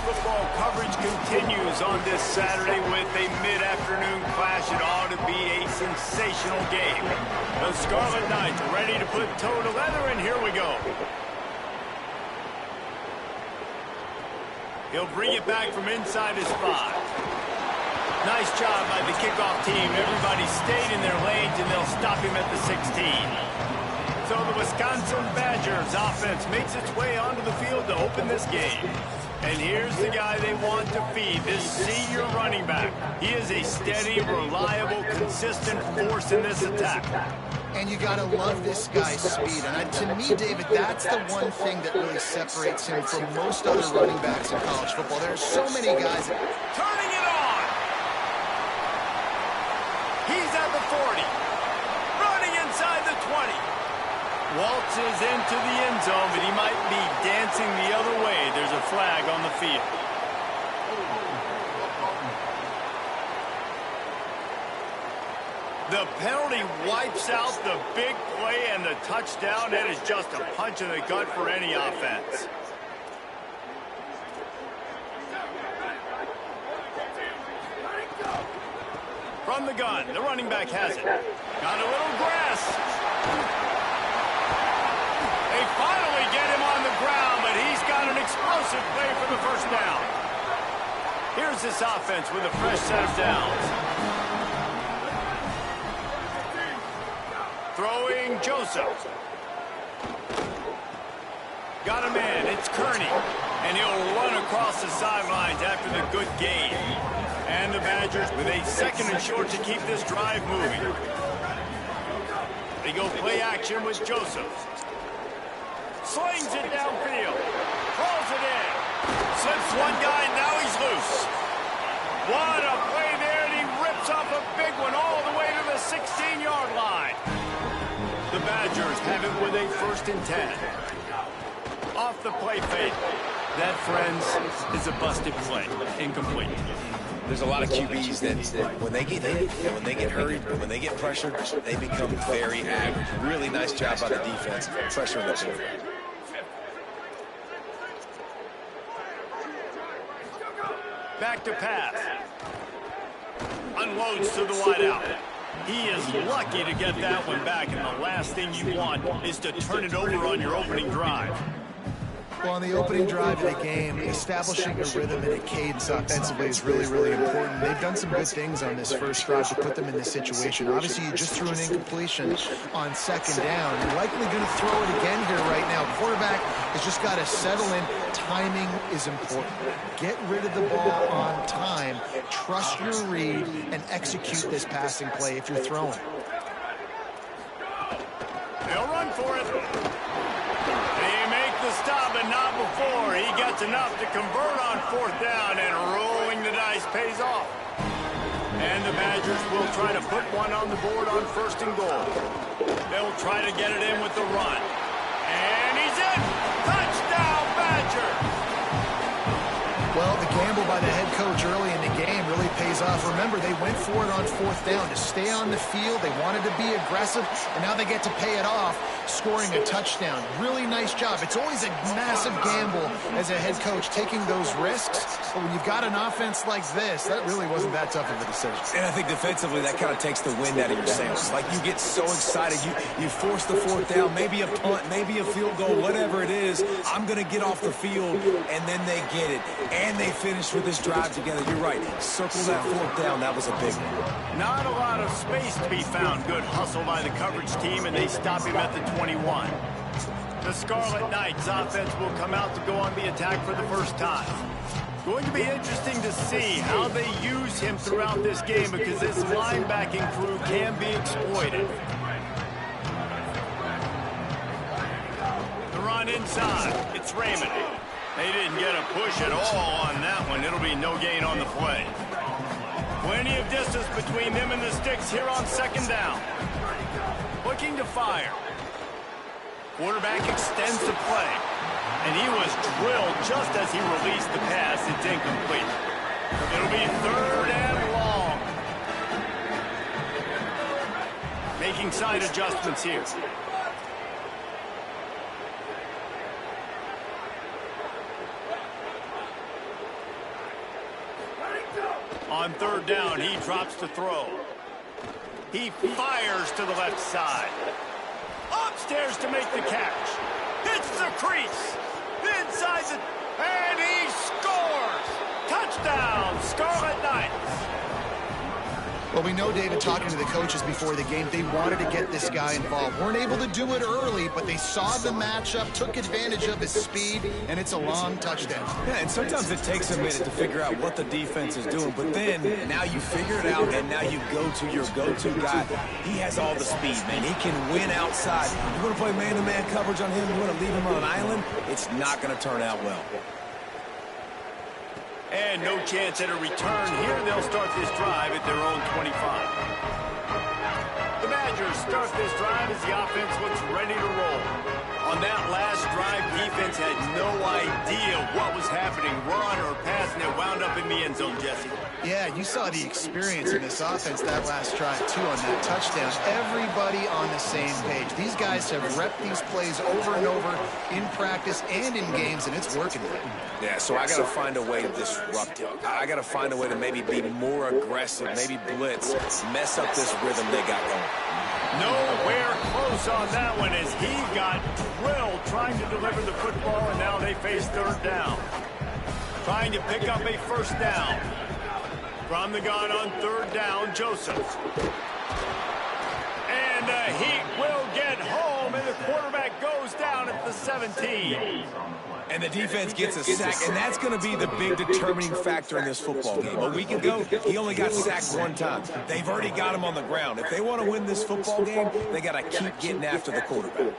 Football coverage continues on this Saturday with a mid-afternoon clash. It ought to be a sensational game. The Scarlet Knights ready to put toe to leather, and here we go. He'll bring it back from inside his 5. Nice job by the kickoff team. Everybody stayed in their lanes, and they'll stop him at the 16. So the Wisconsin Badgers offense makes its way onto the field to open this game. And here's the guy they want to feed, this senior running back. He is a steady, reliable, consistent force in this attack. And you got to love this guy's speed. And to me, David, that's the one thing that really separates him from most other running backs in college football. There are so many guys. Turning it on. He's at the 40. Running inside the 20. Waltzes into the end zone, but he might be dancing the other way. There's a flag on the field. The penalty wipes out the big play, and the touchdown. That is just a punch in the gut for any offense. From the gun, the running back has it. Got a little grass. They finally get him on the ground, but he's got an explosive play for the first down. Here's this offense with a fresh set of downs. Throwing Joseph. Got a man, it's Kearney. And he'll run across the sidelines after the good gain. And the Badgers with a 2nd and short to keep this drive moving. They go play action with Joseph. Slings it downfield. Calls it in. Slips one guy, now he's loose. What a play there, and he rips off a big one all the way to the 16-yard line. The Badgers have it with a 1st and 10. Off the play fake. That, friends, is a busted play. Incomplete. There's a lot of QBs that when they get hit and when they get hurried and when they get pressured, they become very average. Really nice job by the defense pressuring the quarterback. Back to pass. Unloads to the wideout. He is lucky to get that one back, and the last thing you want is to turn it over on your opening drive. Well, on the opening drive of the game, establishing a rhythm and a cadence offensively is really, really important. They've done some good things on this first drive to put them in this situation. Obviously, you just threw an incompletion on 2nd down. You're likely going to throw it again here right now. Quarterback has just got to settle in. Timing is important. Get rid of the ball on time. Trust your read and execute this passing play if you're throwing. They'll run for it. The stop, but not before. He gets enough to convert on 4th down, and rolling the dice pays off. And the Badgers will try to put one on the board on 1st and goal. They'll try to get it in with the run. And he's in! Touchdown, Badgers! Well, the gamble by the head coach early in the game really pays off. Remember, they went for it on 4th down to stay on the field. They wanted to be aggressive, and now they get to pay it off, scoring a touchdown. Really nice job. It's always a massive gamble as a head coach taking those risks, but when you've got an offense like this, that really wasn't that tough of a decision. And I think defensively, that kind of takes the wind out of your sails. Like, you get so excited. You force the 4th down, maybe a punt, maybe a field goal, whatever it is. I'm going to get off the field, and then they get it. And they finish with this drive together. You're right. Circle that 4th down. That was a big one. Not a lot of space to be found. Good hustle by the coverage team, and they stop him at the 21. The Scarlet Knights offense will come out to go on the attack for the first time. Going to be interesting to see how they use him throughout this game because this linebacking crew can be exploited. The run inside. It's Raymond. They didn't get a push at all on that one. It'll be no gain on the play. Plenty of distance between them and the sticks here on second down. Looking to fire. Quarterback extends the play. And he was drilled just as he released the pass. It's incomplete. It'll be third and long. Making side adjustments here. On third down, he drops to throw. He fires to the left side. Upstairs to make the catch. Hits the crease. Inside the... And he scores! Touchdown, Scarlet Knights! Well, we know, David, talking to the coaches before the game, they wanted to get this guy involved. Weren't able to do it early, but they saw the matchup, took advantage of his speed, and it's a long touchdown. Yeah, and sometimes it takes a minute to figure out what the defense is doing, but then now you figure it out, and now you go to your go-to guy. He has all the speed, man. He can win outside. You want to play man-to-man coverage on him, you want to leave him on an island, it's not going to turn out well. And no chance at a return here. They'll start this drive at their own 25. The Badgers start this drive as the offense looks ready to roll. On that last drive, defense had no idea what was happening, run or pass, and it wound up in the end zone, Jesse. Yeah, you saw the experience in this offense that last drive, too, on that touchdown. Everybody on the same page. These guys have repped these plays over and over in practice and in games, and it's working for them. Yeah, so I got to find a way to disrupt him. I got to find a way to maybe be more aggressive, maybe blitz, mess up this rhythm they got going. Nowhere close on that one as he got drilled trying to deliver the football, and now they face third down. Trying to pick up a first down. From the gun on third down, Joseph. And the Heat will get home, and the quarterback goes down at the 17. And the defense gets a sack, and that's going to be the big determining factor in this football game. A week ago, he only got sacked one time. They've already got him on the ground. If they want to win this football game, they got to keep getting after the quarterback.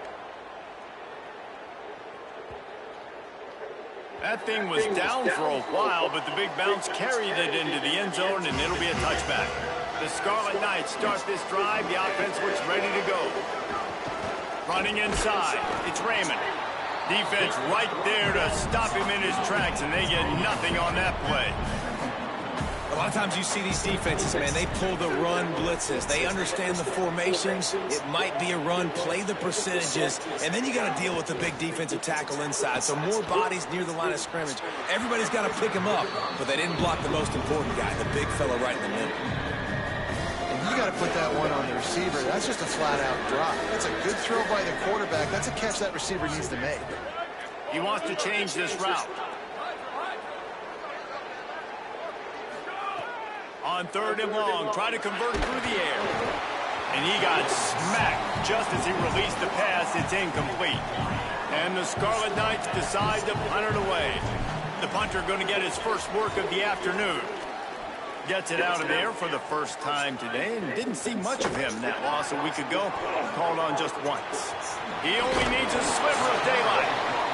That thing was down for a while, but the big bounce carried it into the end zone, and it'll be a touchback. The Scarlet Knights start this drive. The offense looks ready to go. Running inside, it's Raymond. Defense right there to stop him in his tracks, and they get nothing on that play. A lot of times you see these defenses, man, they pull the run blitzes. They understand the formations. It might be a run, play the percentages, and then you got to deal with the big defensive tackle inside. So more bodies near the line of scrimmage. Everybody's got to pick him up, but they didn't block the most important guy, the big fella right in the middle. And you got to put that one on the receiver. That's just a flat-out drop. That's a good throw by the quarterback. That's a catch that receiver needs to make. He wants to change this route. On third and long, try to convert through the air. And he got smacked just as he released the pass. It's incomplete. And the Scarlet Knights decide to punt it away. The punter going to get his first work of the afternoon. Gets it out of there for the first time today, and didn't see much of him that loss a week ago. Called on just once. He only needs a sliver of daylight.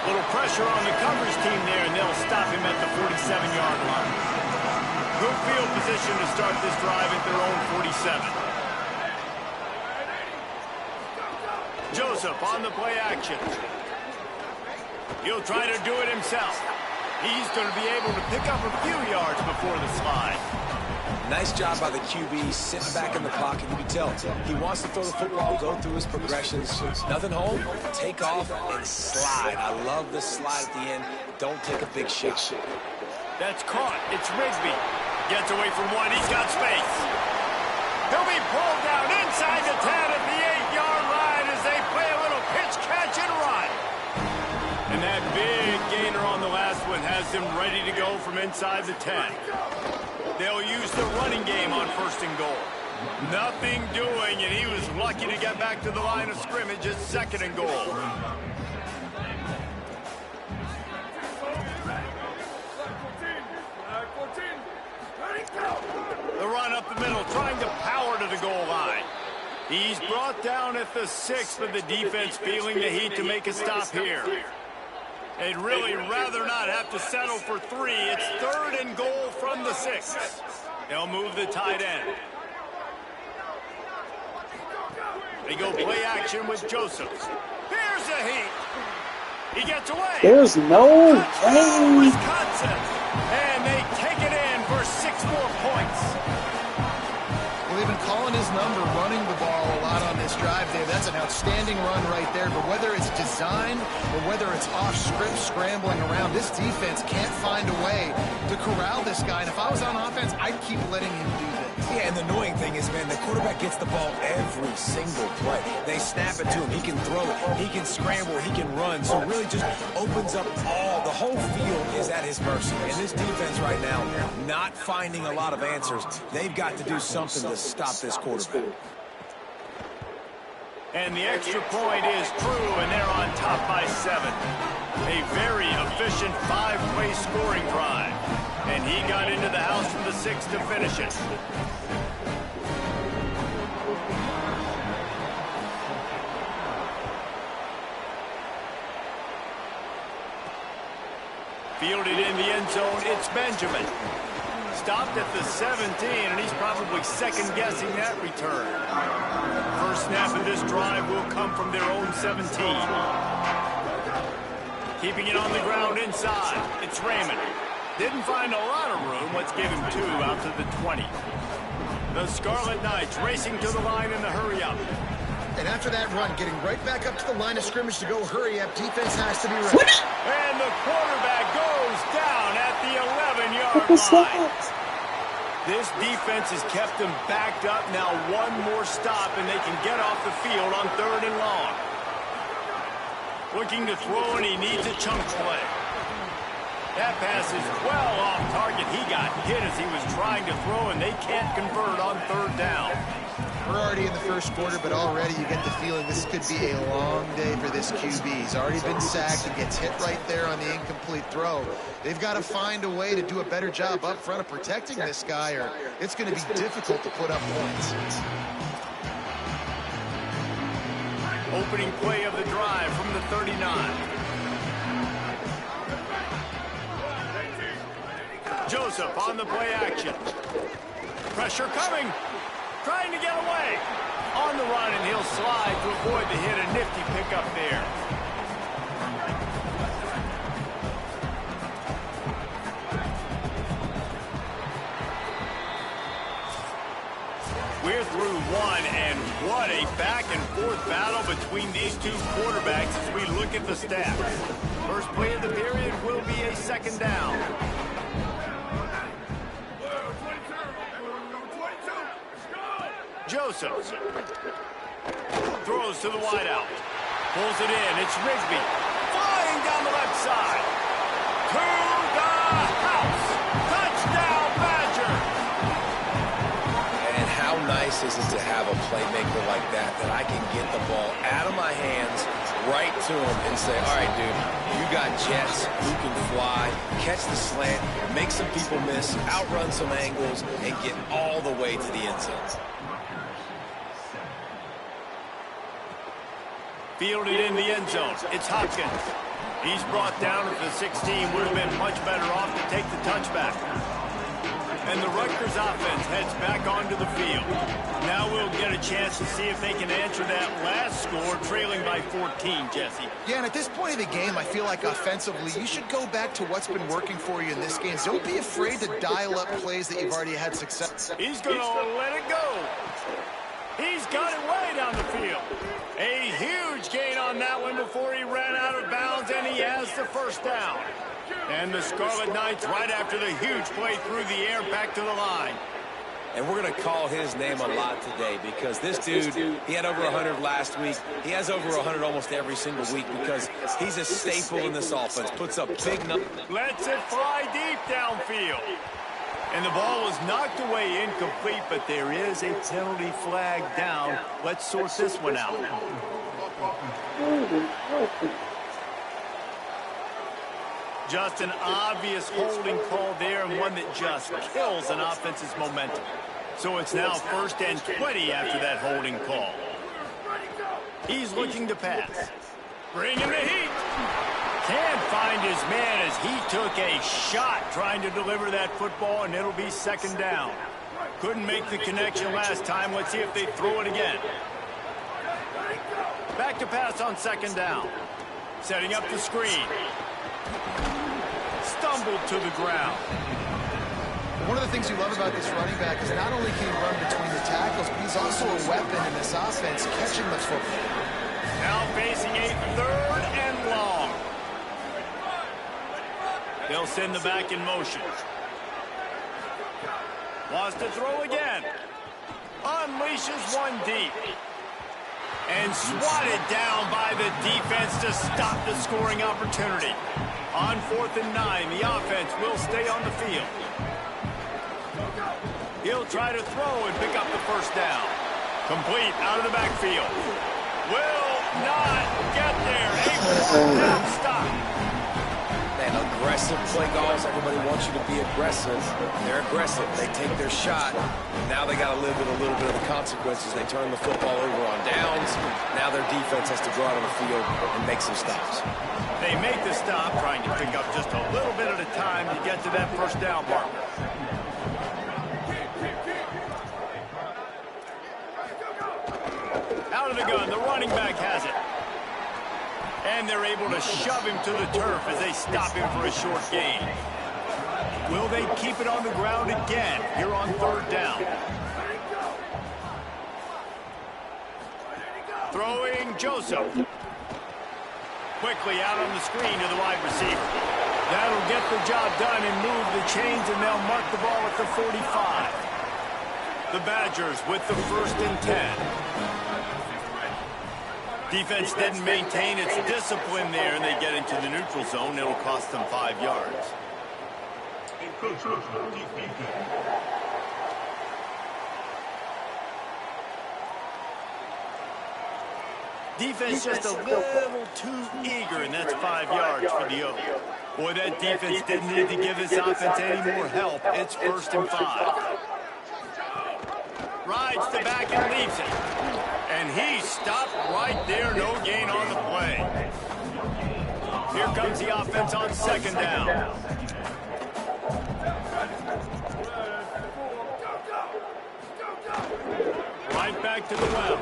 Little pressure on the coverage team there, and they'll stop him at the 47-yard line. Good field position to start this drive at their own 47. Joseph on the play action. He'll try to do it himself. He's going to be able to pick up a few yards before the slide. Nice job by the QB, sitting back in the pocket. You can tell he wants to throw the football, go through his progressions. Nothing home, take off, and slide. I love the slide at the end. Don't take a big shot. That's caught. It's Rigby. Gets away from one. He's got space. He'll be pulled down inside the 10 at the 8-yard line as they play a little pitch, catch, and run. And that big gainer on the last one has them ready to go from inside the 10. They'll use the running game on first and goal. Nothing doing, and he was lucky to get back to the line of scrimmage at second and goal. run up the middle, trying to power to the goal line. He's brought down at the 6, but the defense feeling the heat to make a stop here. They'd really rather not have to settle for 3. It's 3rd and goal from the 6. They'll move the tight end. They go play action with Joseph. Here's a heat. He gets away. There's no Touchdown, way. Wisconsin. And they take it in for 6 more points. Well, they've been calling his number, running the ball a lot on this drive, Dave. That's an outstanding run right there. But whether it's designed or whether it's off script, scrambling around, this defense can't find a way to corral this guy. And if I was on offense, I'd keep letting him do this. Yeah, and the annoying thing is, man, the quarterback gets the ball every single play. They snap it to him. He can throw it. He can scramble. He can run. So it really just opens up the whole field is at his mercy. And this defense right now, not finding a lot of answers. They've got to do something to stop this quarterback. And the extra point is true, and they're on top by 7. A very efficient 5-play scoring drive. And he got into the house from the 6 to finish it. Fielded in the end zone, it's Benjamin. Stopped at the 17, and he's probably second-guessing that return. First snap of this drive will come from their own 17. Keeping it on the ground inside, it's Raymond. Didn't find a lot of room. Let's give him 2 out to the 20. The Scarlet Knights racing to the line in the hurry-up. And after that run, getting right back up to the line of scrimmage to go hurry-up, defense has to be ready. And the quarterback goes down at the 11-yard line. This defense has kept them backed up. Now 1 more stop, and they can get off the field on 3rd and long. Looking to throw, and he needs a chunk play. That pass is well off target. He got hit as he was trying to throw, and they can't convert on 3rd down. We're already in the first quarter, but already you get the feeling this could be a long day for this QB. He's already been sacked and gets hit right there on the incomplete throw. They've got to find a way to do a better job up front of protecting this guy, or it's going to be difficult to put up points. Opening play of the drive from the 39. Joseph on the play action. Pressure coming. Trying to get away. On the run, and he'll slide to avoid the hit. A nifty pickup there. We're through 1, and what a back-and-forth battle between these 2 quarterbacks as we look at the stats. First play of the period will be a 2nd down. Joseph throws to the wideout. Pulls it in. It's Rigby. Flying down the left side. To the house. Touchdown, Badger. And how nice is it to have a playmaker like that I can get the ball out of my hands right to him and say, all right, dude, you got jets, you can fly, catch the slant, make some people miss, outrun some angles, and get all the way to the end zone. Fielded in the end zone. It's Hopkins. He's brought down at the 16. Would have been much better off to take the touchback. And the Rutgers offense heads back onto the field. Now we'll get a chance to see if they can answer that last score, trailing by 14, Jesse. Yeah, and at this point of the game, I feel like offensively, you should go back to what's been working for you in this game. Don't be afraid to dial up plays that you've already had success. He's going to let it go. He's got it way down the field. A huge gain on that one before he ran out of bounds, and he has the first down. And the Scarlet Knights, right after the huge play through the air, back to the line. And we're going to call his name a lot today because this dude, he had over 100 last week. He has over 100 almost every single week because he's a staple in this offense. Puts up big numbers. Lets it fly deep downfield. And the ball was knocked away incomplete, but there is a penalty flag down. Let's sort this one out. Just an obvious holding call there, and one that just kills an offense's momentum. So it's now 1st and 20 after that holding call. He's looking to pass. Bringing the heat. Can't find his man as he took a shot trying to deliver that football, and it'll be 2nd down. Couldn't make the connection last time. Let's see if they throw it again. Back to pass on 2nd down. Setting up the screen. Stumbled to the ground. One of the things you love about this running back is not only can he run between the tackles, but he's also a weapon in this offense, catching the football. Now facing a 3rd and long. They'll send the back in motion. Wants to throw again. Unleashes one deep. And swatted down by the defense to stop the scoring opportunity. On 4th and 9, the offense will stay on the field. He'll try to throw and pick up the 1st down. Complete out of the backfield. Will not get there. A 4th down stop. Man, aggressive play calls. Everybody wants you to be aggressive. They're aggressive. They take their shot. Now they got to live with a little bit of the consequences. They turn the football over on downs. Now their defense has to go out on the field and make some stops. They make the stop, trying to pick up just a little bit at a time to get to that 1st down marker. Out of the gun, the running back has it. And they're able to shove him to the turf as they stop him for a short gain. Will they keep it on the ground again here on 3rd down? Throwing Joseph. Quickly out on the screen to the wide receiver. That'll get the job done and move the chains, and they'll mark the ball at the 45. The Badgers with the 1st and 10. Defense didn't maintain its discipline there, and they get into the neutral zone. It'll cost them 5 yards. Defense just a little too eager, and that's 5 yards for the O. Boy, that defense didn't need to give this offense any more help. It's 1st and 5. Rides the back and leaves it. And he stopped right there. No gain on the play. Here comes the offense on 2nd down. Right back to the well.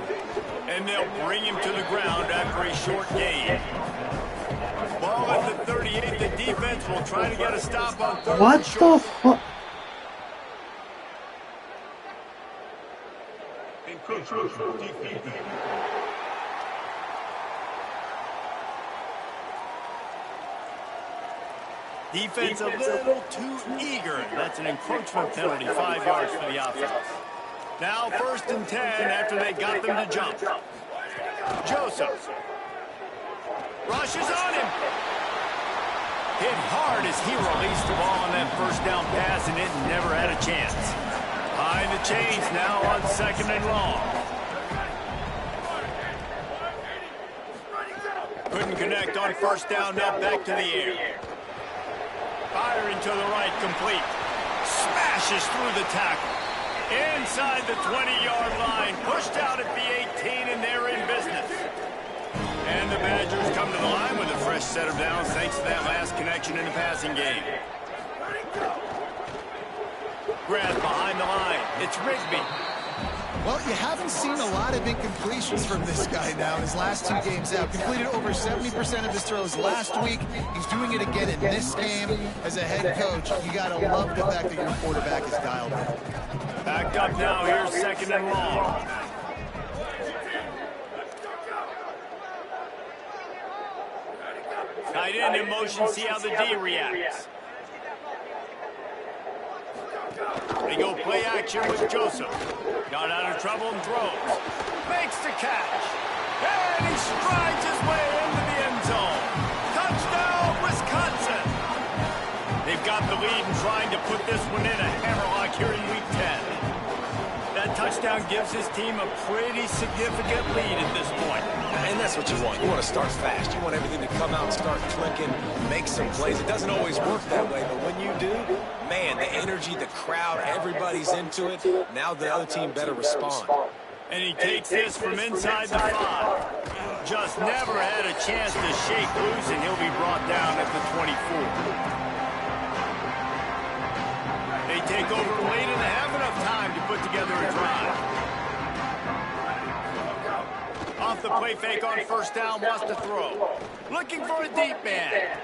And they'll bring him to the ground after a short gain. Ball at the 38. The defense will try to get a stop on 3rd. What the fuck? Defense a little too eager. That's an encroachment penalty, 5 yards for the offense. Now 1st and 10 after they got them to jump. Joseph rushes on him. Hit hard as he released the ball on that 1st down pass, and it never had a chance. Behind the chains now on 2nd and long. Couldn't connect on 1st down, now back to the air. Firing to the right, complete. Smashes through the tackle. Inside the 20-yard line, pushed out at the 18, and they're in business. And the Badgers come to the line with a fresh set of downs thanks to that last connection in the passing game. Grab behind the line. It's Rigby. Well, you haven't seen a lot of incompletions from this guy now in his last 2 games out. Completed over 70% of his throws last week. He's doing it again in this game. As a head coach, you got to love the fact that your quarterback is dialed in. Backed up now. Here's 2nd and long. Tight end in motion. See how the D reacts. They go play action with Joseph. Got out of trouble and throws. Makes the catch. And he strides his way into the end zone. Touchdown, Wisconsin. They've got the lead and trying to put this one in a hammerlock here in Week 10. That touchdown gives his team a pretty significant lead at this point. And that's what you want. You want to start fast. You want everything to come out and start clicking, make some plays. It doesn't always work that way, but when you do, man, the energy, the crowd, everybody's into it. Now the other team better respond. And he takes this from inside the 5. Just never had a chance to shake loose, and he'll be brought down at the 24. They take over late and have enough time to put together a drive. Off the play fake on first down, wants to throw. Looking for a deep man.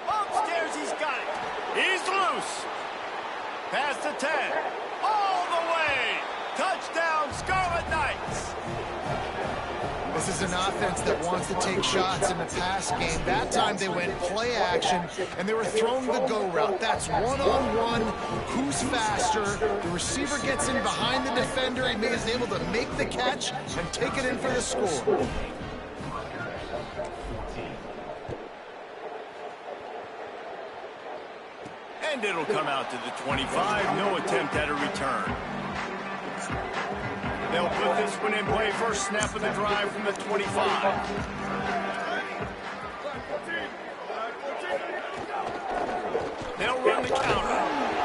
Upstairs, he's got it. He's loose. Past the 10. All the way. Touchdown, Scarlet Knights. This is an offense that wants to take shots in the pass game. That time they went play action, and they were throwing the go route. That's one-on-one. Who's faster? The receiver gets in behind the defender. He is able to make the catch and take it in for the score. And it'll come out to the 25. No attempt at a return. They'll put this one in play. First snap of the drive from the 25. They'll run the counter.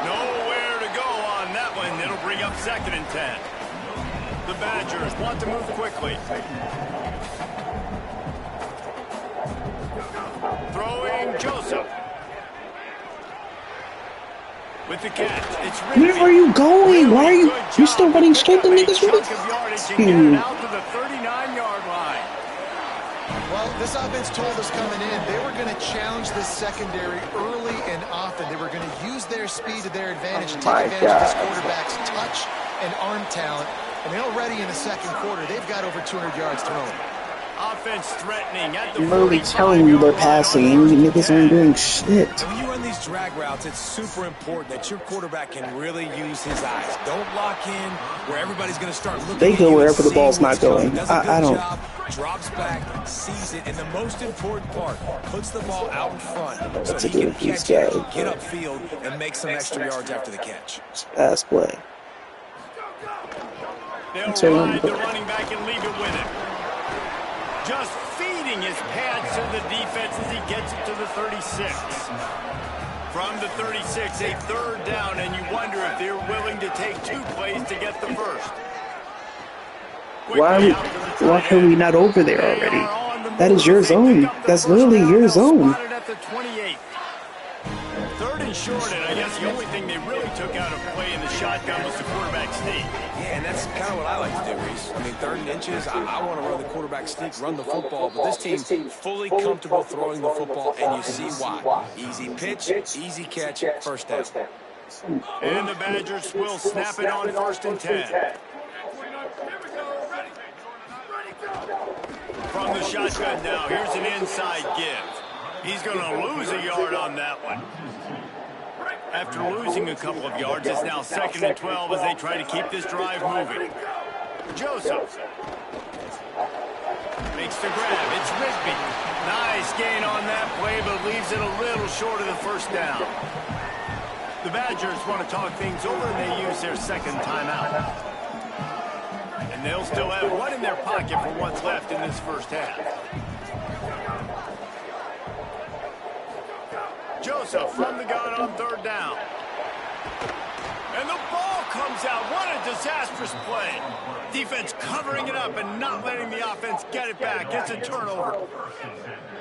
Nowhere to go on that one. It'll bring up 2nd and 10. The Badgers want to move quickly. Throwing Joseph. With the catch, it's Where are you going? Why are you still running straight to niggas with it? Out to the 39-yard line. Well, this offense told us coming in they were going to challenge this secondary early and often. They were going to use their speed to their advantage and take advantage of this quarterback's touch and arm talent. And already in the second quarter, they've got over 200 yards thrown. Offense threatening at the I'm literally telling you they're passing, and you niggas aren't doing shit. When you run these drag routes, it's super important that your quarterback can really use his eyes. Don't lock in where everybody's going to start looking. They go wherever the ball's not going. I don't. Drops back, sees it, and the most important part, puts the ball out in front so That's a he can good piece, catch it, guys. get upfield, and make some extra yards after the catch. Pass play. They'll ride the running back and leave it with him. Just feeding his pads to the defense as he gets it to the 36. From the 36, a 3rd down, and you wonder if they're willing to take 2 plays to get the first. Why can we not over there already? That is your zone. That's literally your zone. At the 28. 3rd and short, and I guess the only thing they really took out of play in the shotgun was the quarterback sneak. Yeah, and that's kind of what I like to do, Reese. I mean, 3rd and inches, I want to run the quarterback sneak, run the football, but this team fully comfortable throwing the football, and you see why. Easy pitch, easy catch, first down. And the Badgers will snap it on 1st and 10. From the shotgun now, here's an inside give. He's going to lose a yard on that one. After losing a couple of yards, it's now 2nd and 12 as they try to keep this drive moving. Joseph makes the grab. It's Rigby. Nice gain on that play, but leaves it a little short of the first down. The Badgers want to talk things over, and they use their 2nd timeout. And they'll still have one in their pocket for what's left in this first half. Joseph from the gun on 3rd down. And the ball comes out. What a disastrous play. Defense covering it up and not letting the offense get it back. It's a turnover.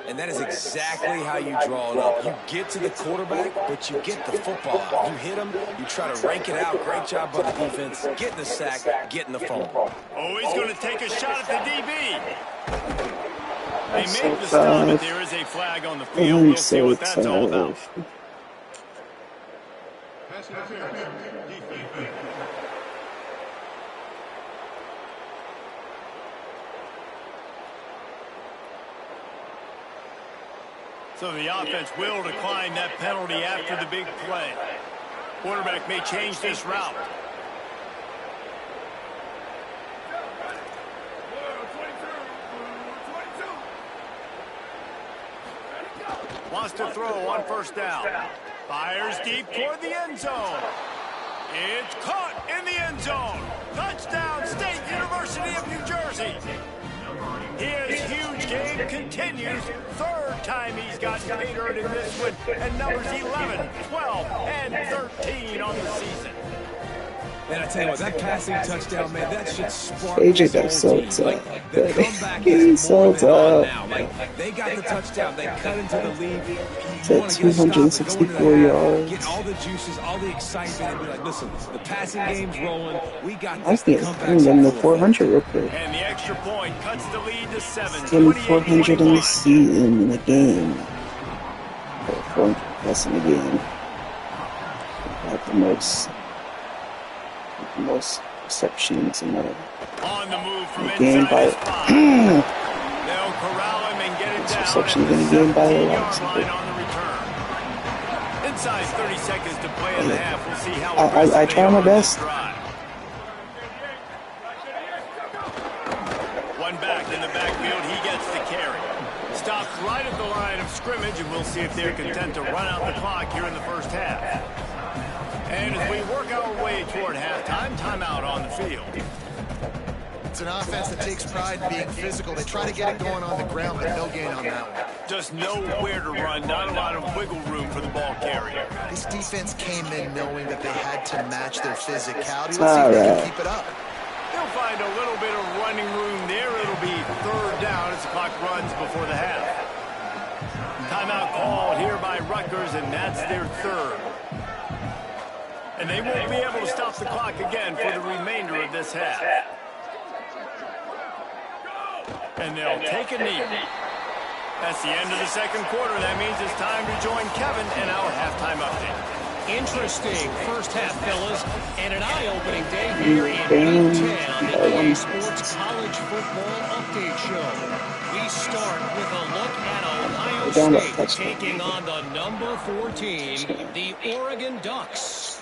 And that is exactly how you draw it up. You get to the quarterback, but you get the football out. You hit him, you try to rank it out. Great job by the defense. Getting the sack, getting the fumble. Oh, he's going to take a shot at the DB. They made the stop, but there is a flag on the field. We'll see what that's all about. So the offense will decline that penalty after the big play. Quarterback may change this route. Wants to throw on 1st down. Fires deep toward the end zone. It's caught in the end zone. Touchdown, State University of New Jersey. He has huge game continues. Third time he's gotten paid earned in this one. And numbers 11, 12, and 13 on the season. And I tell you what, that passing touchdown, man, that should spark AJ this does whole so team. tough. The comeback He's is so more than on tough. now. Like, they got the touchdown. They cut into the lead. It's You at want to get a stop and go into 264 the half, yards. get all the juices, all the excitement, and be like, listen, the passing game's rolling. We got I this. think The I'm comeback's getting in the full 400 real quick. And the extra point cuts the lead to 7. Getting 400 in the season in the game. Or 400 plus in the game. Got the most receptions in the On the move from game by inside his 5. They'll corral him and get it down receptions at in the the game by a 17-yard lot. line on the return. Inside 30 seconds to play in the half. We'll see how I try my best. One back in the backfield. He gets the carry. Stops right at the line of scrimmage, and we'll see if they're content to run out the clock here in the first half. And as we work our way toward halftime, timeout on the field. It's an offense that takes pride in being physical. They try to get it going on the ground, but no gain on that one. Just nowhere to run, not a lot of wiggle room for the ball carrier. This defense came in knowing that they had to match their physicality. Let's see if they can keep it up. They'll find a little bit of running room there. It'll be third down as the clock runs before the half. Timeout called here by Rutgers, and that's their third. And they won't be able to stop the clock again for the remainder of this half. And they'll take a knee. That's the end of the second quarter. That means it's time to join Kevin and our halftime update. Interesting first half, fellas, and an eye-opening day here in Week 10 on the EA Sports College Football Update Show. We start with a look at Ohio State taking on the number 14, the Oregon Ducks.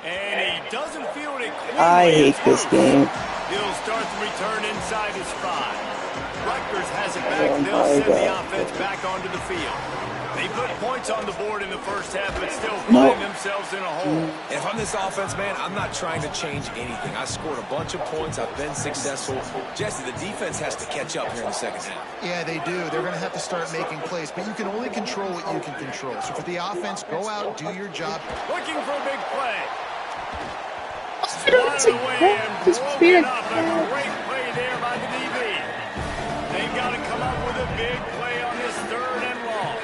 And he doesn't field it cleanly. I hate this game. He'll start the return inside his 5. Rutgers has it back. They'll send the offense back onto the field. They put points on the board in the first half, but still find themselves in a hole. If I'm this offense, man, I'm not trying to change anything. I scored a bunch of points. I've been successful. Jesse, the defense has to catch up here in the second half. Yeah, they do. They're going to have to start making plays, but you can only control what you can control. So for the offense, go out, do your job. Looking for a big play. I don't see that. It's weird. A great play there by the DB. They've got to come up with a big play on this third and long.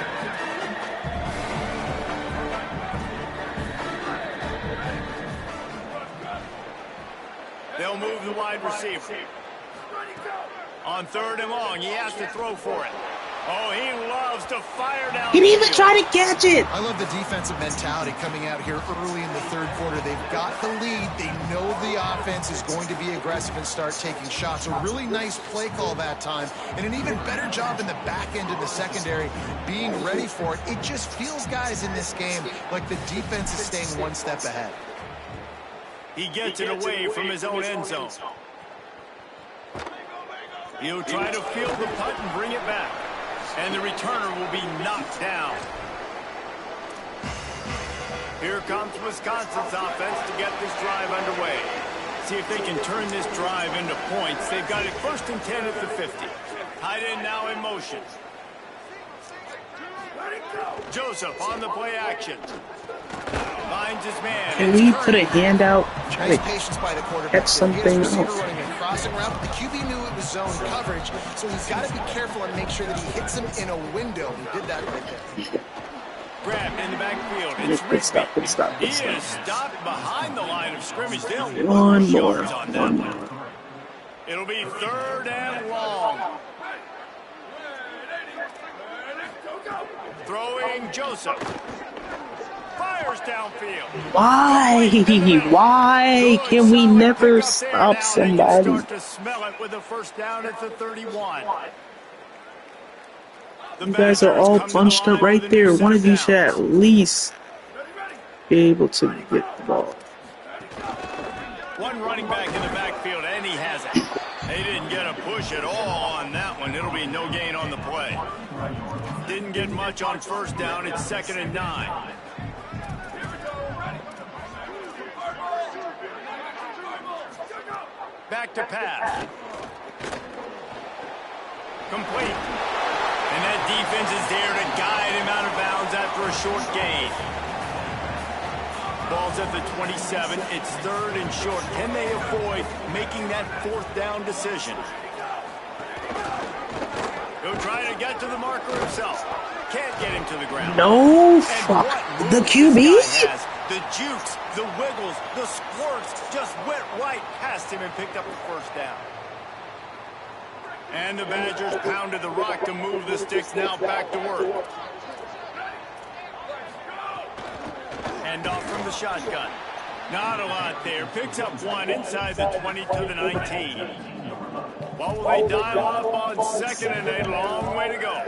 They'll move the wide receiver. On third and long, he has to throw for it. Oh, he loves to fire down. He didn't even try to catch it. I love the defensive mentality coming out here early in the third quarter. They've got the lead. They know the offense is going to be aggressive and start taking shots. A really nice play call that time, and an even better job in the back end of the secondary being ready for it. It just feels, guys, in this game like the defense is staying one step ahead. He gets it away from his own end zone. He'll try to field the punt and bring it back. And the returner will be knocked down. Here comes Wisconsin's offense to get this drive underway. See if they can turn this drive into points. They've got it 1st and 10 at the 50. Tight end now in motion. Joseph on the play action. Finds his man. Can we put a hand out? Try Nice to patience by the quarterback. catch something His receiver else. running a crossing route, but the QB knew it was zone coverage, so he's got to be careful and make sure that he hits him in a window. He did that right there. Grab in the backfield. It's Good stop, good stop, He good is stop. stopped behind the line of scrimmage. They'll One lose more, yards on that one one. more. It'll be third and long. Throwing Joseph. Fires downfield. Why? Why can we never stop somebody? Start to smell it with a first down at the 31. You guys are all bunched up right there. One of you should at least be able to get the ball. One running back in the backfield, and he has it. They didn't get a push at all on that one. It'll be no gain on the play. Didn't get much on first down. It's 2nd and 9. Back to pass. Complete. And that defense is there to guide him out of bounds after a short gain. Ball's at the 27. It's 3rd and short. Can they avoid making that 4th down decision? He'll try to get to the marker himself. Can't get him to the ground. No, fuck. The QB? The jukes, the wiggles, the squirts just went right past him and picked up the 1st down. And the Badgers pounded the rock to move the sticks now back to work. Hand off from the shotgun. Not a lot there. Picks up 1 inside the 20 to the 19. What will they dial up on 2nd and 8? Long way to go.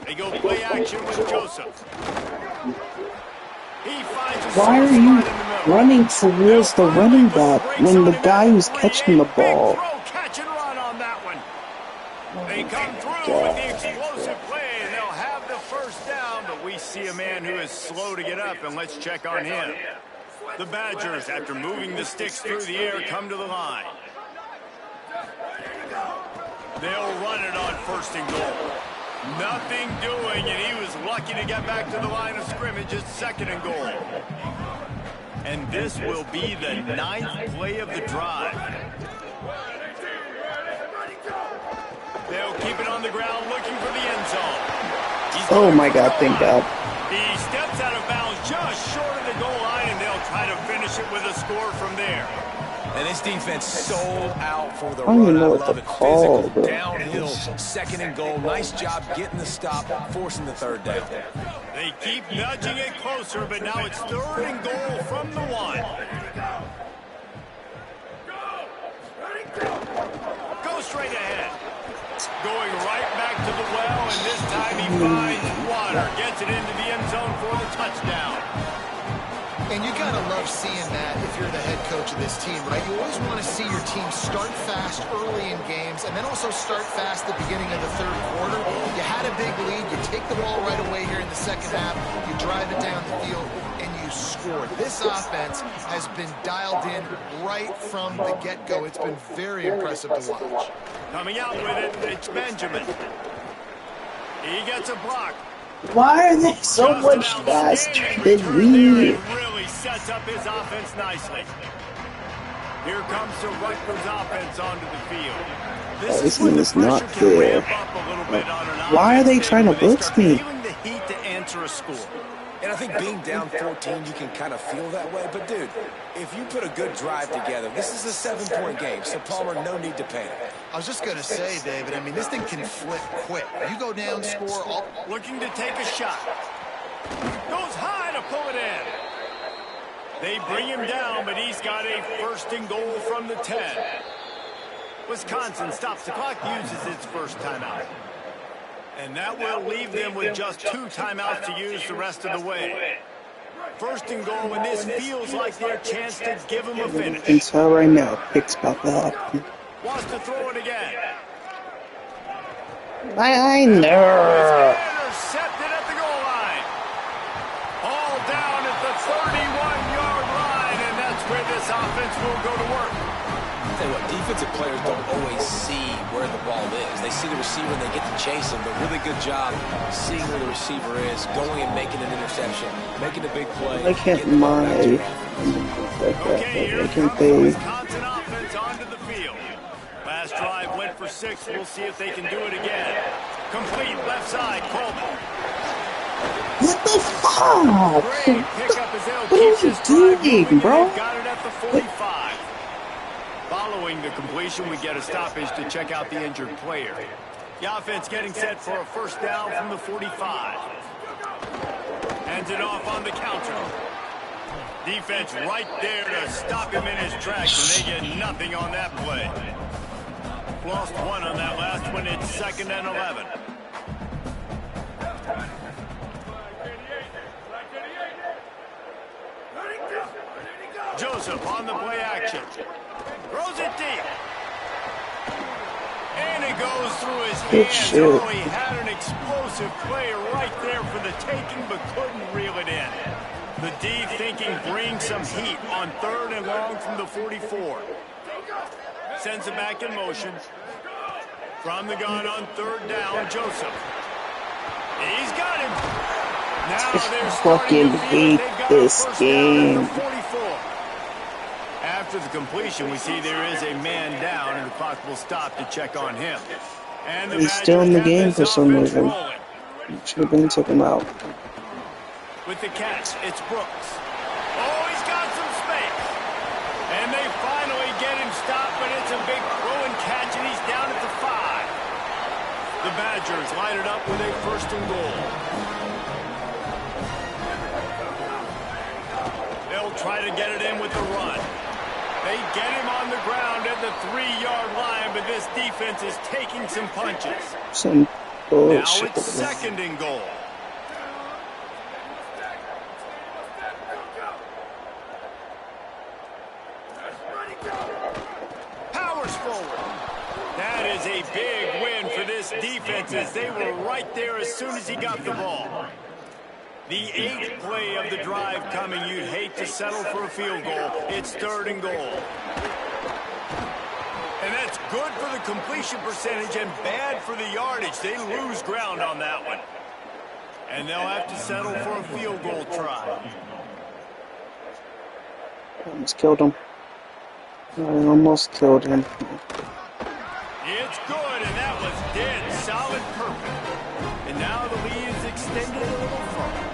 They go play action with Joseph. He finds a Why are you running towards the running back when the guy who's catching the ball? Catch and run on that one. They come through with the explosive play, and they'll have the 1st down, but we see a man who is slow to get up, and let's check on him. The Badgers, after moving the sticks through the air, come to the line. They'll run it on 1st and goal. Nothing doing, and he was lucky to get back to the line of scrimmage at 2nd and goal. And this will be the 9th play of the drive. They'll keep it on the ground looking for the end zone. Oh my God, thank God. He steps out of bounds just short of the goal line, and they'll try to finish it with a score from there. And this defense sold out for the I don't even run. know I what love to it. call Physical, it. downhill, 2nd and goal. Nice job getting the stop, forcing the 3rd down. They keep nudging it closer, but now it's 3rd and goal from the 1. Go straight ahead. Going right back to the well, and this time he finds water. Gets it into the end zone for the touchdown. And you gotta love seeing that if you're the head coach of this team, right? You always want to see your team start fast early in games and then also start fast at the beginning of the 3rd quarter. You had a big lead, you take the ball right away here in the 2nd half, you drive it down the field, and you score. This offense has been dialed in right from the get-go. It's been very impressive to watch. Coming out with it, it's Benjamin. He gets a block. Why are they so much faster than me? Really sets up his offense nicely. Here comes the Rutgers offense onto the field. This is not fair. Why are they trying to blitz me? Feeling the heat to answer a score. And I think being down 14, you can kind of feel that way. But, dude, if you put a good drive together, this is a 7-point game. So, Palmer, no need to panic. I was just going to say, David, I mean, this thing can flip quick. You go down, score, looking to take a shot. Goes high to pull it in. They bring him down, but he's got a 1st and goal from the 10. Wisconsin stops the clock, uses its 1st timeout. And that will leave them with just 2 timeouts to use the rest of the way. 1st and goal, and this feels like their chance to give them a finish. I can tell right now, picks about that. Wants to throw it again. I know. Intercepted at the goal line. All down at the 31-yard line, and that's where this offense will go to work. Tell you what, defensive players don't always see where the ball is. They see the receiver and they get to chase him, but really good job seeing where the receiver is, going and making an interception, making a big play. I can't mind. Okay, here comes the Wisconsin offense onto the field. Last drive went for 6. We'll see if they can do it again. Complete left side, Coleman. What the fuck? Great pickup as they'll What keep are this you drive doing, moving. bro? They've got it at the 45. Following the completion, we get a stoppage to check out the injured player. The offense getting set for a 1st down from the 45. Hands it off on the counter. Defense right there to stop him in his tracks, and they get nothing on that play. Lost 1 on that last one. It's 2nd and 11. Joseph on the play action. Throws it deep. And it goes through his hands. Oh, he had an explosive play right there for the taking, but couldn't reel it in. The D thinking bring some heat on 3rd and long from the 44. Sends it back in motion. From the gun on 3rd down, Joseph. He's got him. Now they're fucking hate this game. After the completion, we see there is a man down, and the clock will stop to check on him. And he's still in the game for some reason. Should have been took him out. With the catch, it's Brooks. Oh, he's got some space. And they finally get him stopped, but it's a big throw and catch, and he's down at the 5. The Badgers line it up with a 1st and goal. They'll try to get it in with the run. They get him on the ground at the 3-yard line, but this defense is taking some punches. Some bullshit. Now it's 2nd and goal. Powers forward. That is a big win for this defense as they were right there as soon as he got the ball. The 8th play of the drive coming. You'd hate to settle for a field goal. It's 3rd and goal. And that's good for the completion percentage and bad for the yardage. They lose ground on that one. And they'll have to settle for a field goal try. Almost killed him. I almost killed him. It's good, and that was dead solid perfect. And now the lead is extended a little further.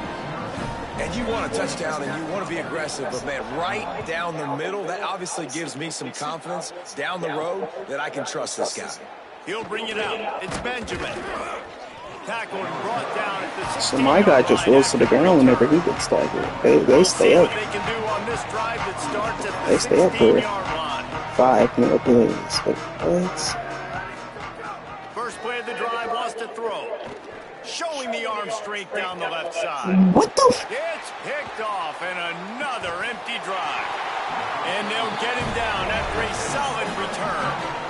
And you want a touchdown and you want to be aggressive, but man, right down the middle, that obviously gives me some confidence down the road that I can trust this guy. He'll bring it out. It's Benjamin. Tackled and brought down at the 16-yard So my guy just rolls to the ground whenever he gets tackled. They stay up. They can do on this drive that starts at the They stay up for 16-yard line. 5 more plays. But what? First play of the drive wants to throw. Showing the arm strength down the left side. What the f? It's picked off and another empty drive. And they'll get him down after a solid return.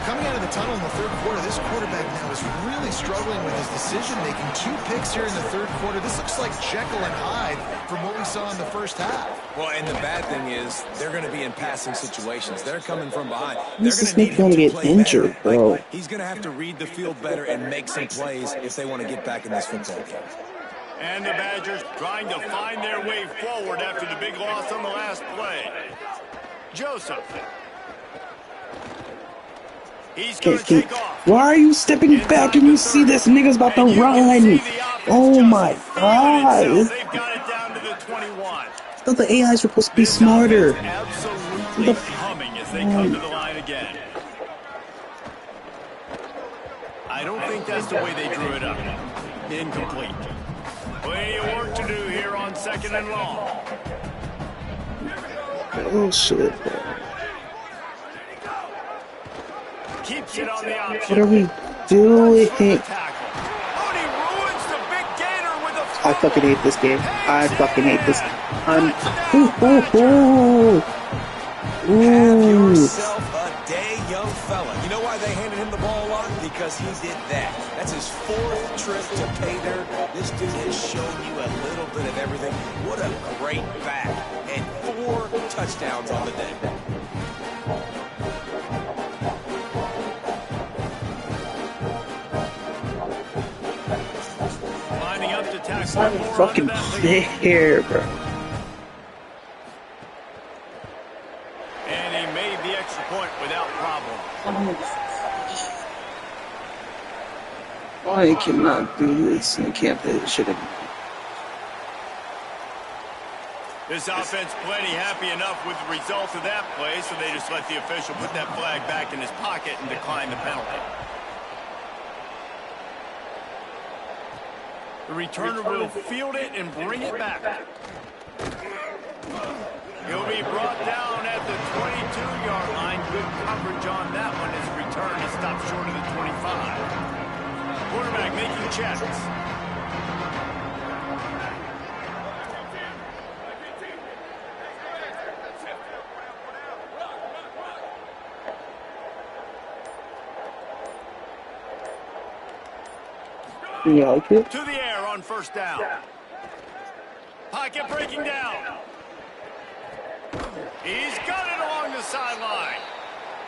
Coming out of the tunnel in the 3rd quarter, this quarterback now is really struggling with his decision-making. 2 picks here in the 3rd quarter. This looks like Jekyll and Hyde from what we saw in the 1st half. Well, and the bad thing is they're going to be in passing situations. They're coming from behind. This They're is going to need him to get play injured, better. bro. Like, he's going to have to read the field better and make some plays if they want to get back in this football game. And the Badgers trying to find their way forward after the big loss on the last play. Joseph. He's going to take off. Why are you stepping back and you see this nigga's about to run? Oh my god. They've got it down to the 21. I thought the AIs were supposed to be smarter. Absolutely humming as they come to the line again. I don't think that's the way they drew it up. Incomplete. Plenty of work to do here on 2nd and long. Oh shit, bro. Keeps it on the option. What are we doing? I fucking hate this game. I fucking hate this. Have yourself a day, young fella. You know why they handed him the ball a lot? Because he did that. That's his 4th trip to pay dirt. This dude has shown you a little bit of everything. What a great back. And 4 touchdowns on the day. Lining up to tackle. I fucking care, bro. And he made the extra point without problem. I cannot do this. I can't play this shit anymore. This offense plenty happy enough with the result of that play, so they just let the official put that flag back in his pocket and decline the penalty. The returner will field it and bring it back. He'll be brought down at the 22-yard line. Good coverage on that one. His return is stopped short of the 25. Quarterback making checks. You like it? To the air on 1st down. Pocket pocket breaking down. He's got it along the sideline.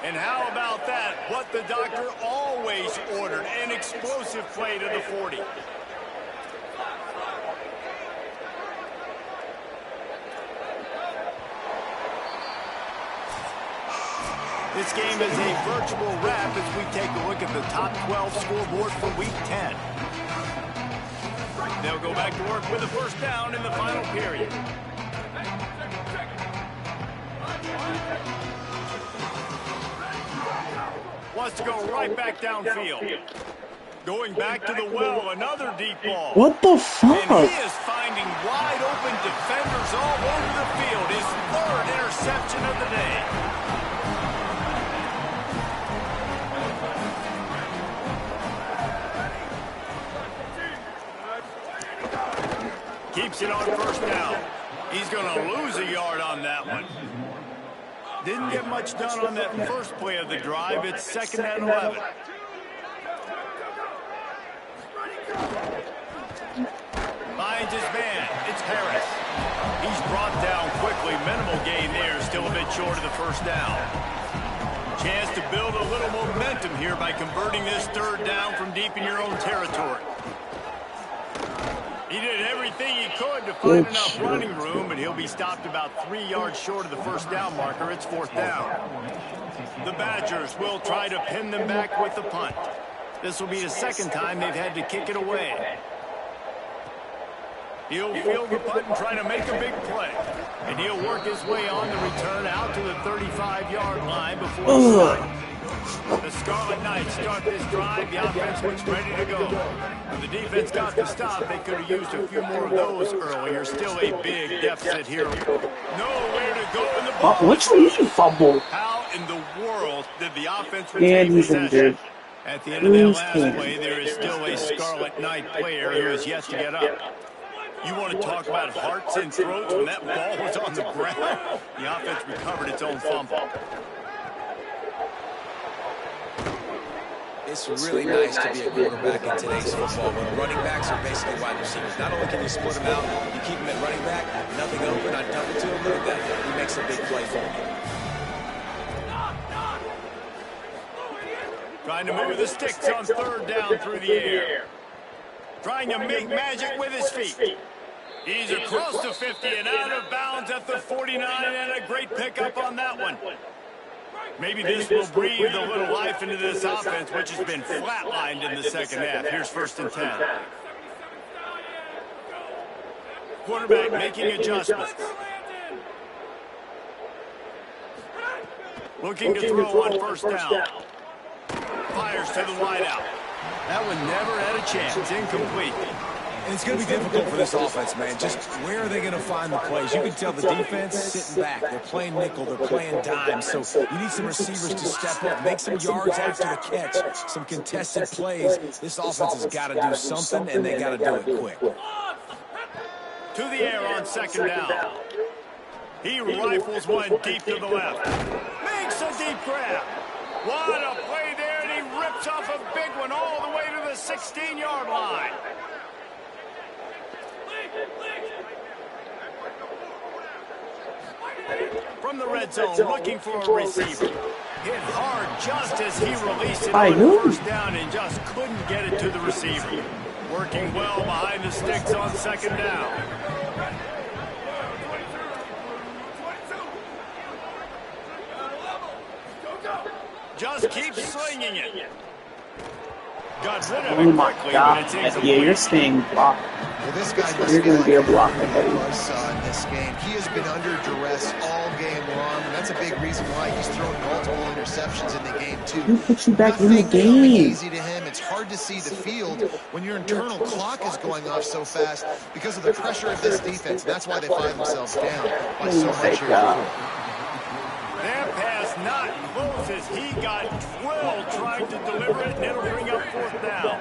And how about that? What the doctor always ordered, an explosive play to the 40. This game is a virtual wrap as we take a look at the top 12 scoreboard for Week 10. They'll go back to work with a first down in the final period. Wants to go right back downfield. Going back to the well, another deep ball. What the fuck? And he is finding wide open defenders all over the field. His third interception of the day. Keeps it on first down. He's going to lose a yard on that one. Didn't get much done on that first play of the drive. It's 2nd and 11. Finds his man. It's Harris. He's brought down quickly. Minimal gain there. Still a bit short of the first down. Chance to build a little momentum here by converting this third down from deep in your own territory. He did everything he could to find enough running room, but he'll be stopped about 3 yards short of the first down marker. It's 4th down. The Badgers will try to pin them back with the punt. This will be the 2nd time they've had to kick it away. He'll field the punt and try to make a big play. And he'll work his way on the return out to the 35-yard line before he stops. The Scarlet Knights start this drive. The offense looks ready to go. When the defense got the stop, they could have used a few more of those earlier. Still a big deficit here. Nowhere to go in the ball. What's the fumble? How in the world did the offense retain possession? At the end of that last play, there is still a Scarlet Knight player who is yet to get up. You want to talk about hearts and throats when that ball was on the ground? The offense recovered its own fumble. It's really nice to be a quarterback in today's football when running backs are basically wide receivers. Not only can you split them out, you keep them at running back, nothing open, I dump it to him, look at that. He makes a big play for me. Trying to move the sticks on third down through the air. Trying to make magic with his feet. He's across the 50 and out of bounds at the 49, and a great pickup on that one. Maybe this will breathe a little life into this offense, which has been flatlined in the 2nd half. Here's 1st and 10. Quarterback making adjustments. Looking to throw on first down. Fires to the wideout. That one never had a chance. Incomplete. And it's going to be difficult for this offense, man. Just where are they going to find the plays? You can tell the defense sitting back. They're playing nickel. They're playing dime. So you need some receivers to step up, make some yards after the catch, some contested plays. This offense has got to do something, and they got to do it quick. To the air on 2nd down. He rifles one deep to the left. Makes a deep grab. What a play there, and he rips off a big one all the way to the 16-yard line. From the red zone, looking for a receiver. Hit hard just as he released it on first down and just couldn't get it to the receiver. Working well behind the sticks on 2nd down. Just keep slinging it. Got rid of it quickly, but it's incomplete. Yeah, you're staying blocked. Well, this guy must You're going to be a blocker. in this game. He has been under duress all game long, and that's a big reason why he's thrown multiple interceptions in the game, too. Who puts you back in the Nothing game? easy to him. It's hard to see the field when your internal clock is going off so fast because of the pressure of this defense. That's why they find themselves down by so much here. Their pass not close as he got drilled trying to deliver it, and it'll bring up 4th down.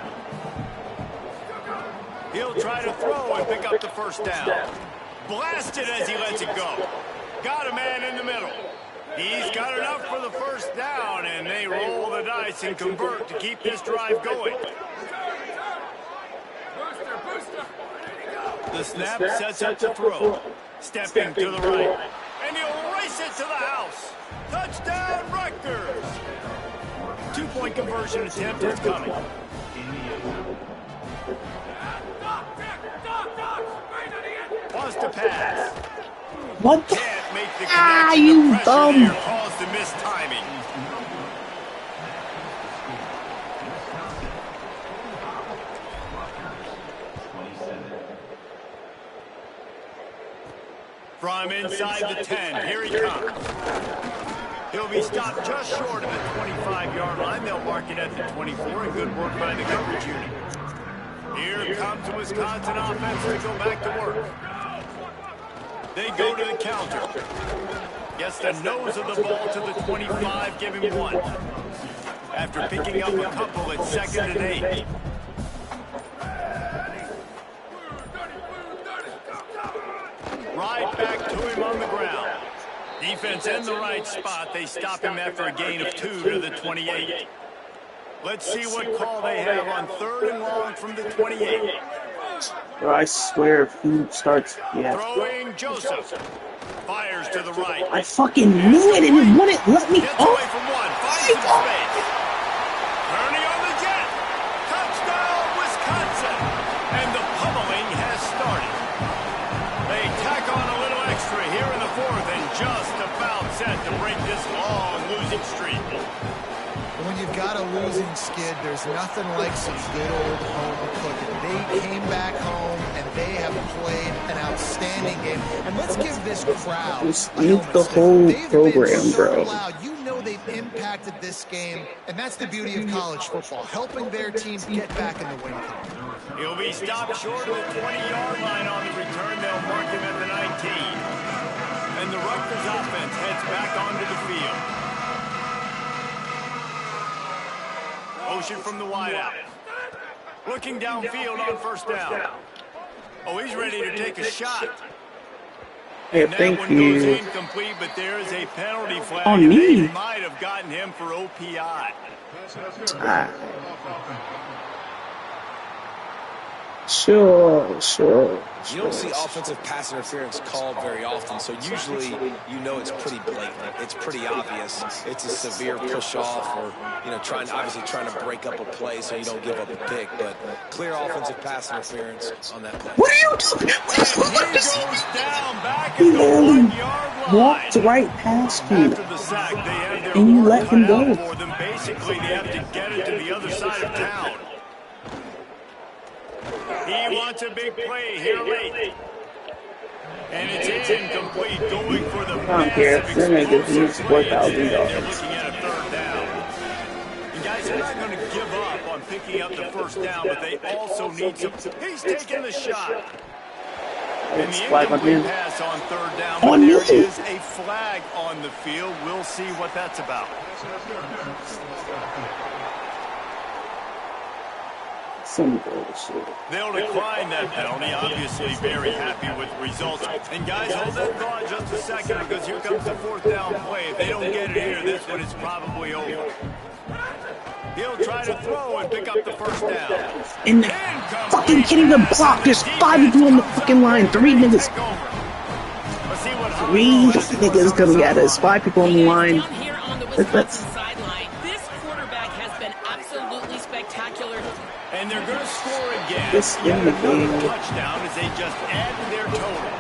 He'll try to throw and pick up the first down. Blasted as he lets it go. Got a man in the middle. He's got enough for the first down, and they roll the dice and convert to keep this drive going. The snap sets up the throw. Stepping to the right. And he'll race it to the house. Touchdown, Rutgers. 2-point conversion attempt is coming. Wants to pass. What the? Can't make the Ah, connection. you The pressure dumb. there caused the missed timing. From inside the 10, here he comes. He'll be stopped just short of the 25-yard line. They'll mark it at the 24, and good work by the coverage unit. Here comes the Wisconsin offense to go back to work. They go to the counter. Gets the nose of the ball to the 25, give him one. After picking up a couple, it's 2nd and 8. Right back to him on the ground. Defense in the right spot. They stop him after a gain of 2 to the 28. Let's see what call they have on 3rd and long from the 28. Bro, I swear if he starts, yeah. Throwing Joseph. Fires to the right. I fucking knew it and it wouldn't let me Gets off. away from one. Finds some space. Ernie on the jet. Touchdown, Wisconsin. And the pummeling has started. They tack on a little extra here in the 4th and just about set to break this long losing streak. When you've got a losing skid, there's nothing like some good old home cooking. They came back home, and they have played an outstanding game. And let's give this crowd Just need the whole program, bro. You know they've impacted this game, and that's the beauty of college football, helping their team get back in the win column. He'll be stopped short of the 20-yard line on the return. They'll mark him at the 19. And the Rutgers offense heads back onto the field. Motion from the wideout. Looking downfield on 1st down. Oh, he's ready to take a shot. Hey, And that thank one goes you. incomplete, but there is a penalty flag. On and me. They might have gotten him for OPI. Ah. Sure. You don't see offensive pass interference called very often, so usually you know it's pretty blatant. It's pretty obvious. It's a severe push-off or, obviously trying to break up a play so you don't give up a pick, but clear offensive pass interference on that play. What are you doing? He goes down back He at the literally 1-yard line. walked right past you. After the sack, they have their And you work let him cut out go. for them. Basically, they have to get it to the other side of town. He wants a big play here late. And it's incomplete, going for the I don't care. massive They're gonna give you explosive play. $4,000. They're looking at a 3rd down. And guys, they're not going to give up on picking up the 1st down, but they also need some. He's taking the shot. And It's the flag on incomplete him. pass on 3rd down, On but there me. is a flag on the field. We'll see what that's about. Some bullshit. They'll decline that penalty. Obviously very happy with the results. And guys, hold that thought just a second, because here comes the 4th down play. If they don't get it here, this one is probably over. He'll try to throw and pick up the 1st down. And fucking hitting the block. There's 5 people on the fucking line. 3 niggas. 3 niggas coming at us. 5 people on the line. Down here on the Wisconsin sideline, this quarterback has been absolutely spectacular. And they're going to score again. This Yet in the another game. touchdown as they just add to their total.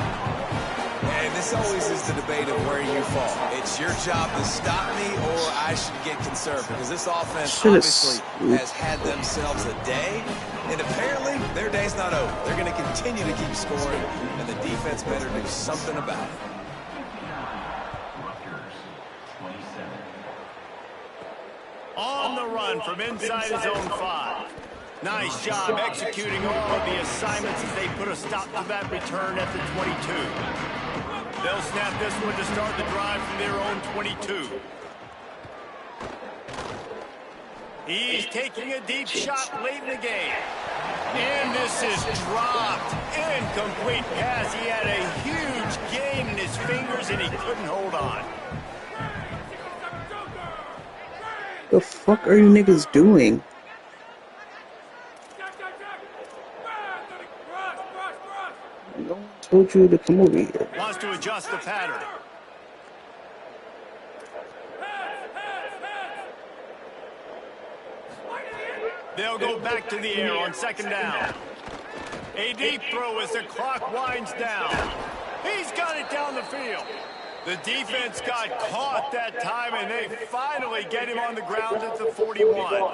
And this always is the debate of where you fall. It's your job to stop me, or I should get concerned, because this offense Should've obviously has had themselves a day, and apparently their day's not over. They're going to continue to keep scoring, and the defense better do something about it. On the run from inside his own 5. Nice job executing all of the assignments as they put a stop to that return at the 22. They'll snap this one to start the drive from their own 22. He's taking a deep shot late in the game. And this is dropped. Incomplete pass. He had a huge gain in his fingers and he couldn't hold on. The fuck are you niggas doing? told you to come over here. Wants to adjust the pattern. They'll go back to the air on second down. A deep throw as the clock winds down. He's got it down the field. The defense got caught that time, and they finally get him on the ground at the 41.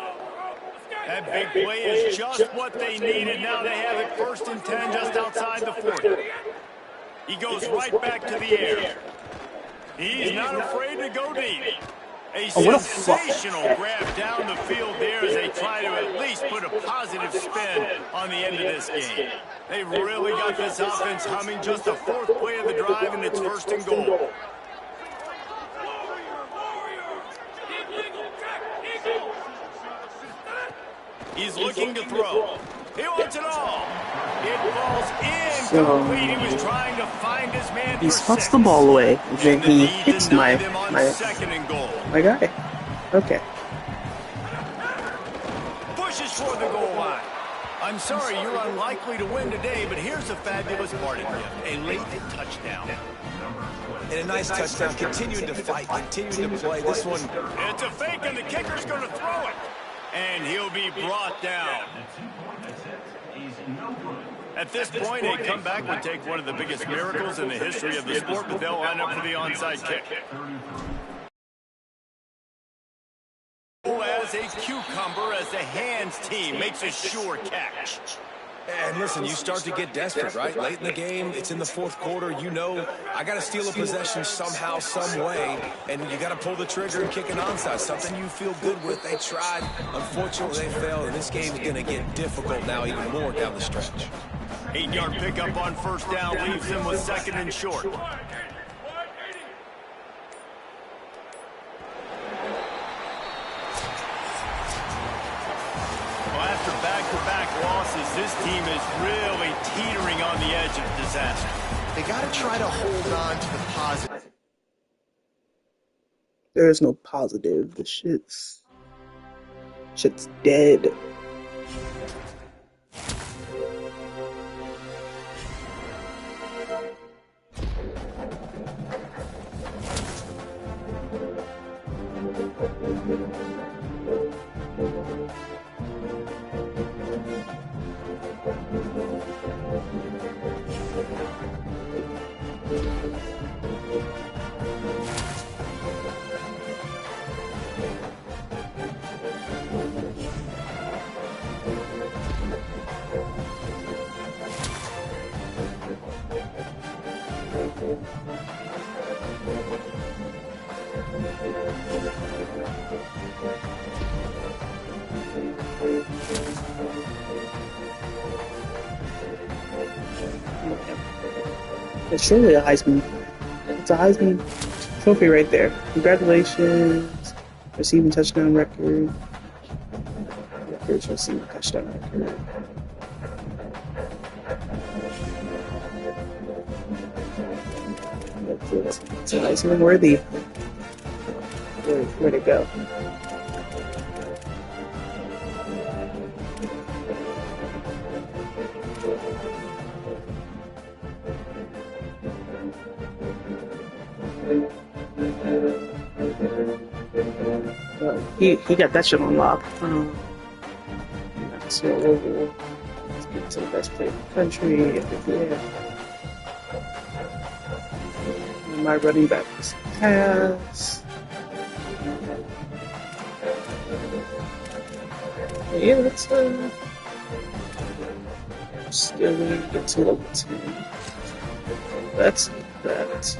That big play is just what they needed. Now they have it 1st and 10 just outside the 40. He goes right back to the air. He's not afraid to go deep. A sensational grab down the field there as they try to at least put a positive spin on the end of this game. They really got this offense humming. Just the 4th play of the drive, and it's 1st and goal. He's looking to throw. He wants it all. It falls incomplete. He was trying to find his man. He spots the ball away, and then he hits my guy. Okay. Pushes for the goal line. I'm sorry, you're unlikely to win today, but here's a fabulous part of you. A late touchdown. And a nice touchdown. Continuing to fight, continuing to play. This one. It's a fake, and the kicker's going to throw it. And he'll be brought down. At this point, a comeback would take one of the biggest miracles in the history of the sport, but they'll line up for the onside kick. As a cucumber as the hands team makes a sure catch. And listen, you start to get desperate, right? Late in the game, it's in the 4th quarter. You know, I got to steal a possession somehow, some way, and you got to pull the trigger and kick an onside. Something you feel good with. They tried. Unfortunately, they failed, and this game is going to get difficult now even more down the stretch. 8-yard pickup on 1st down leaves them with 2nd and short. After back-to-back losses, this team is really teetering on the edge of disaster. They got to try to hold on to the positive. There is no positive. The shit's dead. It's surely a Heisman. It's a Heisman trophy right there. Congratulations. Receiving touchdown record. Rutgers receiving touchdown record. It's a Heisman worthy. Where'd it go? He got that shit on lock. So let's get to the best player in the country. Yeah. My running back is pass. Yeah, let's still get to level 10. That's that.